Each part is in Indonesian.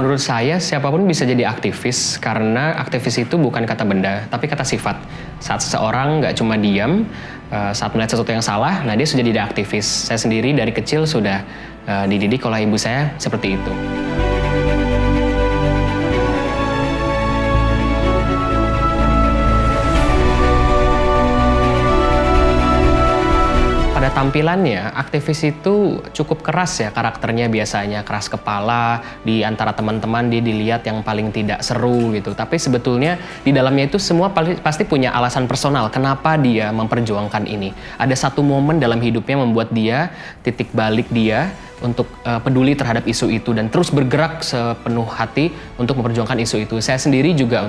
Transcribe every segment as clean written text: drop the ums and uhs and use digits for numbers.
menurut saya siapapun bisa jadi aktivis karena aktivis itu bukan kata benda, tapi kata sifat. Saat seseorang nggak cuma diam, saat melihat sesuatu yang salah, nah dia sudah jadi aktivis. Saya sendiri dari kecil sudah dididik oleh ibu saya seperti itu. Pada tampilannya, aktivis itu cukup keras ya karakternya biasanya, keras kepala, di antara teman-teman dia dilihat yang paling tidak seru gitu. Tapi sebetulnya di dalamnya itu semua pasti punya alasan personal kenapa dia memperjuangkan ini. Ada satu momen dalam hidupnya membuat dia, titik balik dia untuk peduli terhadap isu itu dan terus bergerak sepenuh hati untuk memperjuangkan isu itu. Saya sendiri juga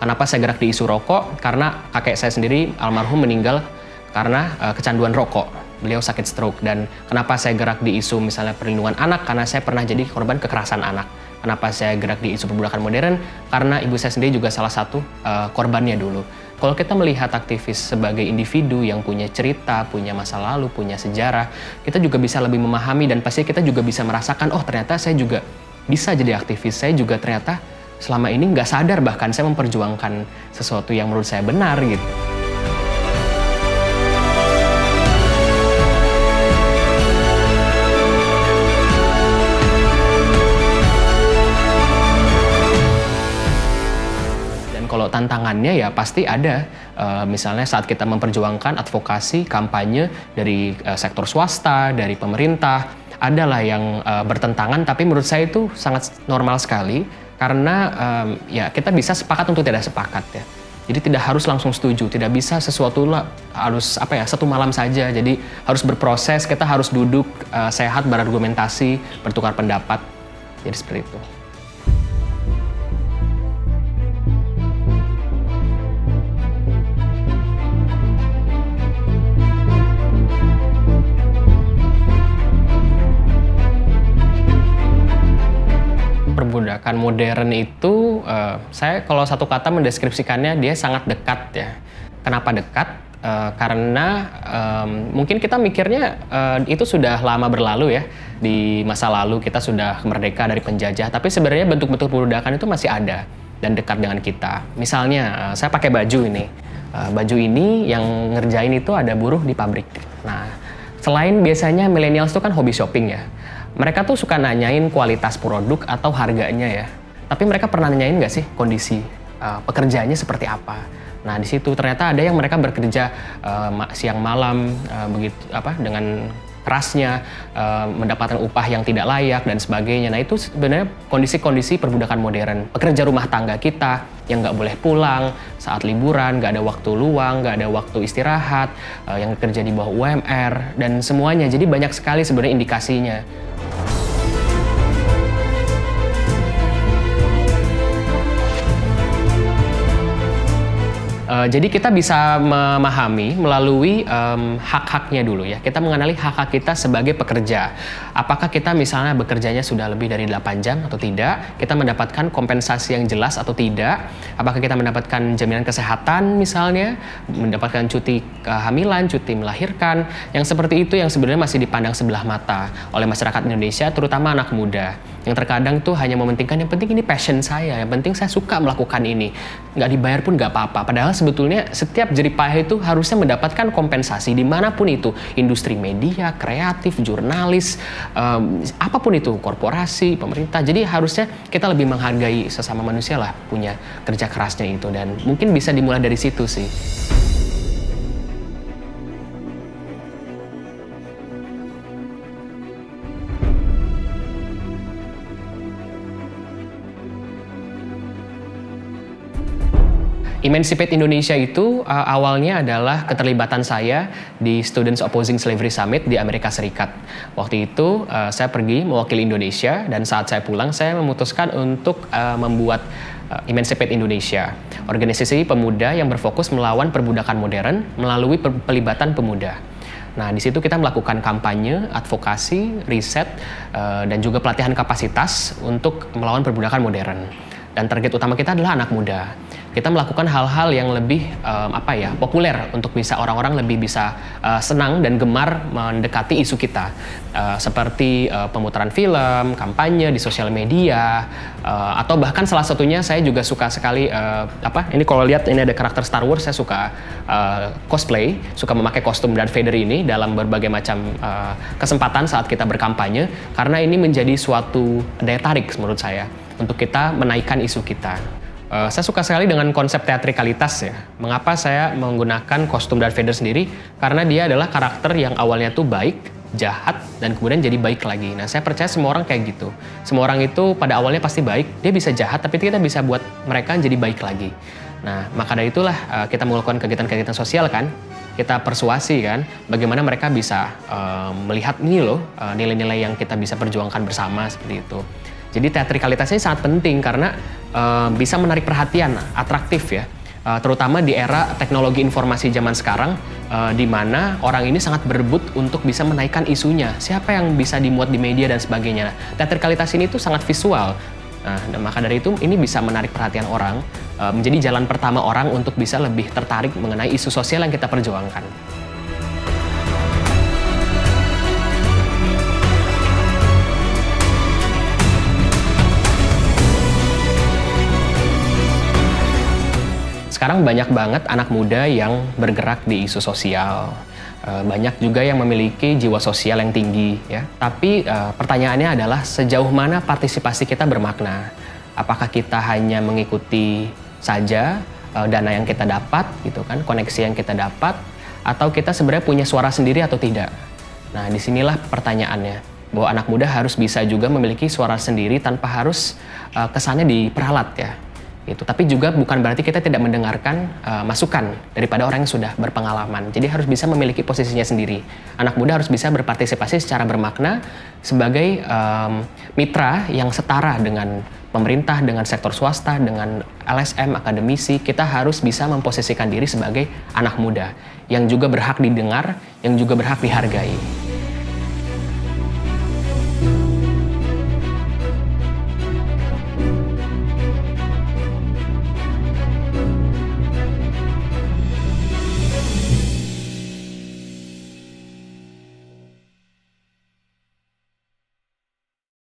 kenapa saya gerak di isu rokok, karena kakek saya sendiri almarhum meninggal karena kecanduan rokok. Beliau sakit stroke. Dan kenapa saya gerak di isu misalnya perlindungan anak, karena saya pernah jadi korban kekerasan anak. Kenapa saya gerak di isu perbudakan modern, karena ibu saya sendiri juga salah satu korbannya dulu. Kalau kita melihat aktivis sebagai individu yang punya cerita, punya masa lalu, punya sejarah, kita juga bisa lebih memahami dan pasti kita juga bisa merasakan, oh ternyata saya juga bisa jadi aktivis, saya juga ternyata selama ini nggak sadar bahkan saya memperjuangkan sesuatu yang menurut saya benar gitu. Kalau tantangannya ya pasti ada, misalnya saat kita memperjuangkan advokasi, kampanye dari sektor swasta, dari pemerintah, adalah yang bertentangan, tapi menurut saya itu sangat normal sekali, karena ya kita bisa sepakat untuk tidak sepakat ya. Jadi tidak harus langsung setuju, tidak bisa sesuatu harus satu malam saja, jadi harus berproses, kita harus duduk sehat, berargumentasi, bertukar pendapat, jadi seperti itu. Perbudakan modern itu, saya kalau satu kata mendeskripsikannya dia sangat dekat ya. Kenapa dekat? Karena mungkin kita mikirnya itu sudah lama berlalu ya. Di masa lalu kita sudah merdeka dari penjajah, tapi sebenarnya bentuk-bentuk perbudakan itu masih ada dan dekat dengan kita. Misalnya, saya pakai baju ini. Baju ini yang ngerjain itu ada buruh di pabrik. Nah, selain biasanya millennials itu kan hobi shopping ya. Mereka tuh suka nanyain kualitas produk atau harganya ya. Tapi mereka pernah nanyain nggak sih kondisi pekerjaannya seperti apa? Nah di situ ternyata ada yang mereka bekerja siang malam dengan kerasnya, mendapatkan upah yang tidak layak dan sebagainya. Nah itu sebenarnya kondisi-kondisi perbudakan modern. Pekerja rumah tangga kita yang nggak boleh pulang saat liburan, nggak ada waktu luang, nggak ada waktu istirahat, yang kerja di bawah UMR dan semuanya. Jadi banyak sekali sebenarnya indikasinya. Jadi kita bisa memahami melalui hak-haknya dulu ya. Kita mengenali hak-hak kita sebagai pekerja. Apakah kita misalnya bekerjanya sudah lebih dari 8 jam atau tidak? Kita mendapatkan kompensasi yang jelas atau tidak? Apakah kita mendapatkan jaminan kesehatan misalnya? Mendapatkan cuti kehamilan, cuti melahirkan? Yang seperti itu yang sebenarnya masih dipandang sebelah mata oleh masyarakat Indonesia, terutama anak muda. Yang terkadang tuh hanya mementingkan yang penting ini passion saya, yang penting saya suka melakukan ini. Nggak dibayar pun nggak apa-apa. Padahal sebetulnya setiap jerih payah itu harusnya mendapatkan kompensasi dimanapun itu. Industri media, kreatif, jurnalis, apapun itu, korporasi, pemerintah. Jadi harusnya kita lebih menghargai sesama manusia lah punya kerja kerasnya itu. Dan mungkin bisa dimulai dari situ sih. Emancipate Indonesia itu awalnya adalah keterlibatan saya di Students Opposing Slavery Summit di Amerika Serikat. Waktu itu saya pergi mewakili Indonesia dan saat saya pulang saya memutuskan untuk membuat Emancipate Indonesia, organisasi pemuda yang berfokus melawan perbudakan modern melalui pelibatan pemuda. Nah, di situ kita melakukan kampanye, advokasi, riset, dan juga pelatihan kapasitas untuk melawan perbudakan modern. Dan target utama kita adalah anak muda. kita melakukan hal-hal yang lebih populer untuk bisa orang-orang lebih bisa senang dan gemar mendekati isu kita, seperti pemutaran film, kampanye di sosial media, atau bahkan salah satunya saya juga suka sekali ini kalau lihat ini ada karakter Star Wars, saya suka cosplay, suka memakai kostum Darth Vader ini dalam berbagai macam kesempatan saat kita berkampanye, karena ini menjadi suatu daya tarik menurut saya untuk kita menaikkan isu kita. Saya suka sekali dengan konsep teatrikalitas ya. Mengapa saya menggunakan kostum Darth Vader sendiri? Karena dia adalah karakter yang awalnya tuh baik, jahat, dan kemudian jadi baik lagi. Nah, saya percaya semua orang kayak gitu. Semua orang itu pada awalnya pasti baik, dia bisa jahat, tapi kita bisa buat mereka jadi baik lagi. Nah, maka dari itulah kita melakukan kegiatan-kegiatan sosial kan. Kita persuasi kan, bagaimana mereka bisa melihat ini loh, nilai-nilai yang kita bisa perjuangkan bersama seperti itu. Jadi teatrikalitasnya sangat penting karena bisa menarik perhatian, atraktif ya. Terutama di era teknologi informasi zaman sekarang, di mana orang ini sangat berebut untuk bisa menaikkan isunya. Siapa yang bisa dimuat di media dan sebagainya. Teatrikalitas ini tuh sangat visual. Nah, maka dari itu ini bisa menarik perhatian orang, menjadi jalan pertama orang untuk bisa lebih tertarik mengenai isu sosial yang kita perjuangkan. Sekarang banyak banget anak muda yang bergerak di isu sosial. Banyak juga yang memiliki jiwa sosial yang tinggi ya. Tapi pertanyaannya adalah sejauh mana partisipasi kita bermakna? Apakah kita hanya mengikuti saja dana yang kita dapat gitu kan, koneksi yang kita dapat, atau kita sebenarnya punya suara sendiri atau tidak? Nah, disinilah pertanyaannya. Bahwa anak muda harus bisa juga memiliki suara sendiri tanpa harus kesannya diperalat ya. Gitu. Tapi juga bukan berarti kita tidak mendengarkan masukan daripada orang yang sudah berpengalaman. Jadi harus bisa memiliki posisinya sendiri. Anak muda harus bisa berpartisipasi secara bermakna sebagai mitra yang setara dengan pemerintah, dengan sektor swasta, dengan LSM, akademisi. Kita harus bisa memposisikan diri sebagai anak muda yang juga berhak didengar, yang juga berhak dihargai.